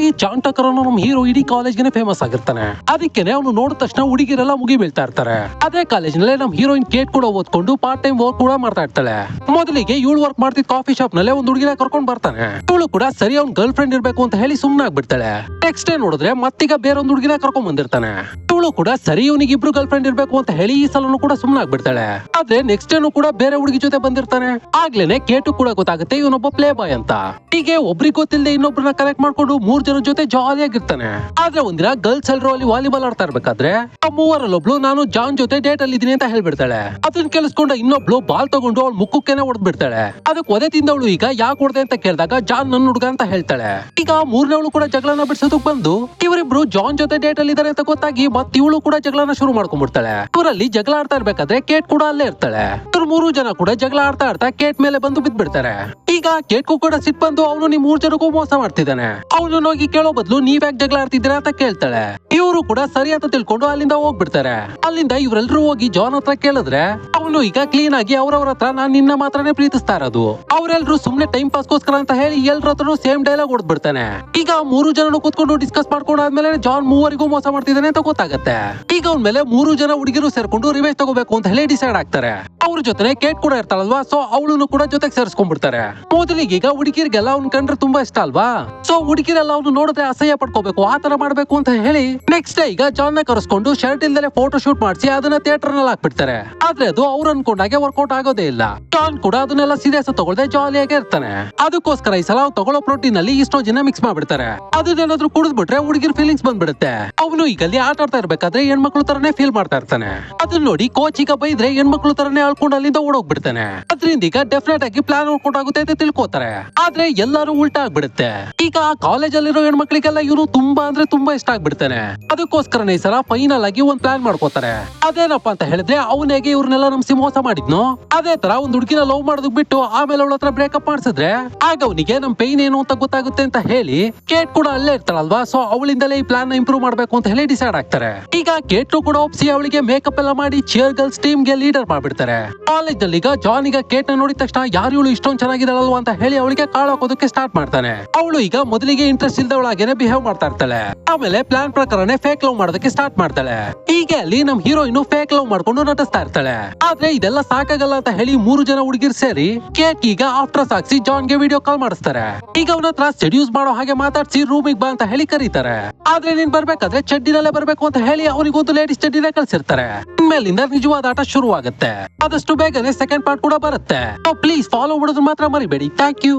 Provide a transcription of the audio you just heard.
ಅಲ್ಲಿ ಜಾನ್ ಟಕರ್ ಅನ್ನೋ ನಮ್ಮ ಹೀರೋ ಇಡೀ ಕಾಲೇಜ್ಗೆ ಫೇಮಸ್ ಆಗಿರ್ತಾನೆ. ಅದಕ್ಕೆ ಅವನು ನೋಡಿದ ತಕ್ಷಣ ಹುಡುಗಿರೆಲ್ಲ ಮುಗಿ ಬೀಳ್ತಾ ಇರ್ತಾರೆ. ಅದೇ ಕಾಲೇಜ್ನಲ್ಲೇ ನಮ್ಮ ಹೀರೋಯಿನ್ ಕೇಟ್ ಕೂಡ ಓದ್ಕೊಂಡು ಪಾರ್ಟ್ ಟೈಮ್ ವರ್ಕ್ ಕೂಡ ಮಾಡ್ತಾ ಇರ್ತಾಳೆ. ಮೊದಲಿಗೆ ಇವಳು ವರ್ಕ್ ಮಾಡ್ತಿದ್ ಕಾಫಿ ಶಾಪ್ ನಲ್ಲಿ ಒಂದು ಹುಡುಗಿನ ಕರ್ಕೊಂಡ್ ಬರ್ತಾನೆ. ಇವಳು ಕೂಡ ಸರಿ ಅವ್ನ ಗರ್ಲ್ ಫ್ರೆಂಡ್ ಇರ್ಬೇಕು ಅಂತ ಹೇಳಿ ಸುಮ್ನೆ ಆಗ್ಬಿಡ್ತಾಳೆ. ನೆಕ್ಸ್ಟ್ ಡೇ ನೋಡಿದ್ರೆ ಮತ್ತೀಗ ಬೇರೆ ಒಂದು ಹುಡುಗಿನ ಕರ್ಕೊಂಡ್ ಬಂದಿರ್ತಾನೆ. ಇವಳು ಕೂಡ ಸರಿ ಇವನಿಗೆ ಇಬ್ರು ಗರ್ಲ್ ಫ್ರೆಂಡ್ ಇರ್ಬೇಕು ಅಂತ ಹೇಳಿ ಈ ಸಲನು ಕೂಡ ಸುಮ್ನೆ ಆಗ್ಬಿಡ್ತಾಳೆ. ಆದ್ರೆ ನೆಕ್ಸ್ಟ್ ಡೇನು ಕೂಡ ಬೇರೆ ಹುಡುಗಿ ಜೊತೆ ಬಂದಿರ್ತಾನೆ. ಆಗ್ಲೇನೆ ಕೇಟು ಕೂಡ ಗೊತ್ತಾಗುತ್ತೆ ಇವನೊಬ್ಬ ಪ್ಲೇ ಬಾಯ್ ಅಂತ. ಹೀಗೆ ಒಬ್ರಿಗೆ ಗೊತ್ತಿಲ್ಲದೆ ಇನ್ನೊಬ್ರನ್ನ ಕನೆಕ್ಟ್ ಮಾಡ್ಕೊಂಡು 3 ಜನ ಜೊತೆ ಜಾಲಿಯಾಗಿರ್ತಾನೆ. ಆದ್ರೆ ಒಂದಿನ ಗರ್ಲ್ಸ್ ಎಲ್ರು ಅಲ್ಲಿ ವಾಲಿಬಾಲ್ ಆಡ್ತಾ ಇರ್ಬೇಕಾದ್ರೆ ಆ ಮೂವರಲ್ಲಿ ಒಬ್ಳು ನಾನು ಜಾನ್ ಜೊತೆ ಡೇಟ್ ಅಲ್ಲಿ ಇದೀನಿ ಅಂತ ಹೇಳ್ಬಿಡ್ತಾಳೆ. ಅದನ್ನ ಕೇಳಿಸ್ಕೊಂಡ ಇನ್ನೊಬ್ಳು ಬಾಲ್ ತಗೊಂಡು ಅವಳು ಮುಖಕ್ಕೆನೆ ಹೊಡೆದ್ ಬಿಡ್ತಾಳೆ. ಅದಕ್ಕೆ ಒದೆ ತಿಂದವಳು ಈಗ ಯಾಕೆ ಹೊಡೆದೆ ಅಂತ ಕೇಳಿದಾಗ ಜಾನ್ ನನ್ನ ಹುಡುಗ ಅಂತ ಹೇಳ್ತಾಳೆ. ಈಗ ಮೂರನೇವಳು ಕೂಡ ಜಗಳನ ಬಿಡಿಸೋದಕ್ ಬಂದು ಇವರಿಬ್ರು ಜಾನ್ ಜೊತೆ ಡೇಟ್ ಅಲ್ಲಿ ಇದಾರೆ ಅಂತ ಗೊತ್ತಾಗಿ ಮತ್ತೆ ಇವಳು ಕೂಡ ಜಗಳನ ಶುರು ಮಾಡ್ಕೊಂಡ್ಬಿಡ್ತಾಳೆ. ಇವರಲ್ಲಿ ಜಗಳ ಆಡ್ತಾ ಇರ್ಬೇಕಾದ್ರೆ ಕೇಟ್ ಕೂಡ ಅಲ್ಲೇ ಇರ್ತಾಳೆ. ಇವ್ರು 3 ಜನ ಕೂಡ ಜಗಳ ಆಡ್ತಾ ಆಡ್ತಾ ಕೇಟ್ ಮೇಲೆ ಬಂದು ಬಿದ್ಬಿಡ್ತಾರೆ. ಈಗ ಕೇಟ್ಗೂ ಕೂಡ ಸಿಟ್ ಬಂದು ಅವನು ನಿಮ್ 3 ಜನಕ್ಕೂ ಮೋಸ ಮಾಡ್ತಿದ್ದಾನೆ. ಅವನು ಹೋಗಿ ಕೇಳೋ ಬದಲು ನೀವ್ ಯಾಕೆ ಜಗಳ ಆಡ್ತಿದ್ದೀರಾ ಅಂತ ಕೇಳ್ತಾಳೆ. ಇವರು ಕೂಡ ಸರಿ ಅಂತ ತಿಳ್ಕೊಂಡು ಅಲ್ಲಿಂದ ಹೋಗ್ಬಿಡ್ತಾರೆ. ಅಲ್ಲಿಂದ ಇವರೆಲ್ಲರೂ ಹೋಗಿ ಜಾನ್ ಹತ್ರ ಕೇಳಿದ್ರೆ ಅವನು ಈಗ ಕ್ಲೀನ್ ಆಗಿ ಅವ್ರವ್ರ ಹತ್ರ ನಾನ್ ನಿನ್ನ ಮಾತ್ರನೇ ಪ್ರೀತಿಸ್ತಾ ಇರೋದು, ಅವರೆಲ್ಲರೂ ಸುಮ್ನೆ ಟೈಮ್ ಪಾಸ್ಗೋಸ್ಕರ ಅಂತ ಹೇಳಿ ಎಲ್ಲರ ಹತ್ರನು ಸೇಮ್ ಡೈಲಾಗ್ ಹೊಡೆದ್ಬಿಡ್ತಾನೆ. ಈಗ 3 ಜನನು ಕೂತ್ಕೊಂಡು ಡಿಸ್ಕಸ್ ಮಾಡ್ಕೊಂಡಾದ್ಮೇಲೆ ಜಾನ್ ಮೂವರಿಗೂ ಮೋಸ ಮಾಡ್ತಿದ್ದಾನೆ ಅಂತ ಗೊತ್ತಾಗತ್ತೆ. ಈಗ ಅವನ ಮೇಲೆ 3 ಜನ ಹುಡುಗಿರು ಸೇರ್ಕೊಂಡು ರಿವೆಂಜ್ ತಗೋಬೇಕು ಅಂತ ಹೇಳಿ ಡಿಸೈಡ್ ಆಗ್ತಾರೆ. ಅವ್ರ ಜೊತೆ ಕೇಟ್ ಕೂಡ ಇರ್ತಾಳಲ್ವಾ, ಸೊ ಅವಳನ್ನು ಕೂಡ ಜೊತೆಗೆ ಸೇರಿಸ್ಕೊಂಡ್ಬಿಡ್ತಾರೆ. ಮೊದಲಿಗೆ ಈಗ ಹುಡುಗಿರ್ಗೆಲ್ಲ ಅವ್ನ್ ಕಂಡ್ರೆ ತುಂಬಾ ಇಷ್ಟ ಅಲ್ವಾ, ಸೊ ಹುಡುಗಿರೆಲ್ಲ ಅವ್ನು ನೋಡಿದ್ರೆ ಅಸಹ್ಯ ಪಡ್ಕೋಬೇಕು ಆತರ ಮಾಡ್ಬೇಕು ಅಂತ ಹೇಳಿ ನೆಕ್ಸ್ಟ್ ಡೇ ಈಗ ಜಾನ್ ನ ಕರೆಸ್ಕೊಂಡು ಶರ್ಟ್ ಇಲ್ದಲೆ ಫೋಟೋ ಶೂಟ್ ಮಾಡಿಸಿ ಅದನ್ನ ಥಿಯೇಟರ್ ನಲ್ಲಿ ಹಾಕ್ಬಿಡ್ತಾರೆ. ಆದ್ರೆ ಅದು ಅವ್ರು ಅನ್ಕೊಂಡಾಗೆ ವರ್ಕೌಟ್ ಆಗೋದೇ ಇಲ್ಲ. ಜಾನ್ ಕೂಡ ಅದನ್ನೆಲ್ಲ ಸೀರಿಯಸ್ ತಗೊಳ್ದೆ ಜಾಲಿಯಾಗಿ ಇರ್ತಾನೆ. ಅದಕ್ಕೋಸ್ಕರ ಈ ಸಲ ತಗೊಳ್ಳೋ ಪ್ರೋಟೀನ್ ಅಲ್ಲಿ ಇಷ್ಟೋ ಜನ ಮಿಕ್ಸ್ ಮಾಡ್ಬಿಡ್ತಾರೆ. ಅದನ್ನೇನಾದ್ರೂ ಕುಡಿದ್ಬಿಟ್ರೆ ಹುಡುಗಿರ್ ಫೀಲಿಂಗ್ಸ್ ಬಂದ್ಬಿಡುತ್ತೆ. ಅವನು ಈಗ ಅಲ್ಲಿ ಆಟ ಆಡ್ತಾ ಇರ್ಬೇಕಾದ್ರೆ ಹೆಣ್ಮಕ್ಳು ತರನೇ ಫೀಲ್ ಮಾಡ್ತಾ ಇರ್ತಾನೆ. ಅದನ್ನ ನೋಡಿ ಕೋಚ್ ಈಗ ಬೈದ್ರೆ ಹೆಣ್ಮಕ್ಳು ತರನೇ ಅಳ್ಕೊಂಡು ಅಲ್ಲಿಂದ ಓಡೋಗ್ಬಿಡ್ತಾನೆ. ಅದ್ರಿಂದ ಈಗ ಡೆಫಿನೆಟ್ ಆಗಿ ಪ್ಲಾನ್ ವರ್ಕೌಟ್ ಆಗುತ್ತೆ ಅಂತ ತಿಳ್ಕೊತಾರೆ. ಆದ್ರೆ ಎಲ್ಲರೂ ಉಲ್ಟಾ ಆಗ್ಬಿಡುತ್ತೆ. ಈಗ ಕಾಲೇಜ್ ಅಲ್ಲಿರೋ ಹೆಣ್ಮಕ್ಳಿಗೆಲ್ಲ ಇವನು ತುಂಬಾ ಅಂದ್ರೆ ತುಂಬಾ ಇಷ್ಟ ಆಗ್ಬಿಡ್ತಾನೆ. ಅದಕ್ಕೋಸ್ಕರನೇ ಈ ಸಲ ಫೈನಲ್ ಆಗಿ ಒಂದ್ ಪ್ಲಾನ್ ಮಾಡ್ಕೋತಾರೆ. ಅದೇನಪ್ಪ ಅಂತ ಹೇಳಿದ್ರೆ ಅವನಿಗೆ ಇವ್ರನ್ನೆಲ್ಲ ನಮ್ಸಿ ಮೋಸ ಮಾಡಿದ್ನು ಅದೇ ತರ ಒಂದ್ ಹುಡುಗಿನ ಲವ್ ಮಾಡೋದಕ್ ಬಿಟ್ಟು ಆಮೇಲೆ ಅವಳ ಹತ್ರ ಬ್ರೇಕಪ್ ಮಾಡಿಸಿದ್ರೆ ಆಗ ಅವನಿಗೆ ನಮ್ ಪೈನ್ ಏನು ಅಂತ ಗೊತ್ತಾಗುತ್ತೆ ಅಂತ ಹೇಳಿ ಕೇಟ್ ಕೂಡ ಅಲ್ಲೇ ಇರ್ತಾಳಲ್ವಾ, ಸೊ ಅವಳಿಂದಲೇ ಈ ಪ್ಲಾನ್ ನ ಇಂಪ್ರೂವ್ ಮಾಡ್ಬೇಕು ಅಂತ ಹೇಳಿ ಡಿಸೈಡ್ ಆಗ್ತಾರೆ. ಈಗ ಕೇಟ್ ಕೂಡ ಒಪ್ಸಿ ಅವಳಿಗೆ ಮೇಕಪ್ ಎಲ್ಲ ಮಾಡಿ ಚಿಯರ್ ಗರ್ಲ್ಸ್ ಟೀಮ್ ಗೆ ಲೀಡರ್ ಮಾಡ್ಬಿಡ್ತಾರೆ. ಕಾಲೇಜ್ ನಲ್ಲಿ ಈಗ ಜಾನ್ ಈಗ ಕೇಟ್ ನ ನೋಡಿದ ತಕ್ಷಣ ಯಾರು ಇವಳು ಇಷ್ಟೊಂದು ಚೆನ್ನಾಗಿದ್ದಾಳಲ್ವಾ ಅಂತ ಹೇಳಿ ಅವಳಿಗೆ ಕಾಳಾಕೋದಕ್ಕೆ ಸ್ಟಾರ್ಟ್ ಮಾಡ್ತಾನೆ. ಅವಳು ಈಗ ಮೊದಲಿಗೆ ಇಂಟ್ರೆಸ್ಟ್ ಇಲ್ದವಳಾಗೇನೆ ಬಿಹೇವ್ ಮಾಡ್ತಾ ಇರ್ತಾಳೆ. ಆಮೇಲೆ ಪ್ಲಾನ್ ಪ್ರಕಾರನೇ ಫೇಕ್ ಲವ್ ಮಾಡೋದಕ್ಕೆ ಸ್ಟಾರ್ಟ್ ಮಾಡ್ತಾಳೆ. ಹೀಗೆ ಅಲ್ಲಿ ನಮ್ ಹೀರೋಯಿನ್ ಫೇಕ್ ಲವ್ ಮಾಡ್ಕೊಂಡು ನಟಿಸ್ತಾ ಇರ್ತಾಳೆ. ಆದ್ರೆ ಇದೆಲ್ಲ ಸಾಕಾಗಲ್ಲ ಅಂತ ಹೇಳಿ 3 ಜನ ಹುಡುಗಿರ್ ಸೇರಿ ಕೇಟ್ ಈಗ ಆಫ್ಟರ್ ಸಾಕ್ಸಿ ಜಾನ್ ಗೆ ವಿಡಿಯೋ ಕಾಲ್ ಮಾಡಿಸ್ತಾರೆ. ಈಗ ಅವನ ಹತ್ರ ಸೆಡ್ಯೂಸ್ ಮಾಡೋ ಹಾಗೆ ಮಾತಾಡ್ಸಿ ರೂಮಿಗೆ ಬಾ ಅಂತ ಹೇಳಿ ಕರೀತಾರೆ. ಆದ್ರೆ ನೀನ್ ಬರ್ಬೇಕಾದ್ರೆ ಚಡ್ಡಿನಲ್ಲೇ ಬರ್ಬೇಕು ಅಂತ ಹೇಳಿ ಅವನಿಗೊಂದು ಲೇಡೀಸ್ ಚಡ್ಡಿನ ಕಳ್ಸಿರ್ತಾರೆ. ಇನ್ಮೇಲಿಂದ ನಿಜವಾದ ಆಟ ಶುರು ಆಗುತ್ತೆ. ಆದಷ್ಟು ಬೇಗನೆ ಸೆಕೆಂಡ್ ಪಾರ್ಟ್ ಕೂಡ ಬರುತ್ತೆ. ಪ್ಲೀಸ್ ಫಾಲೋ ಮಾಡೋದು ಮಾತ್ರ ಮರಿಬೇಡಿ. Thank you.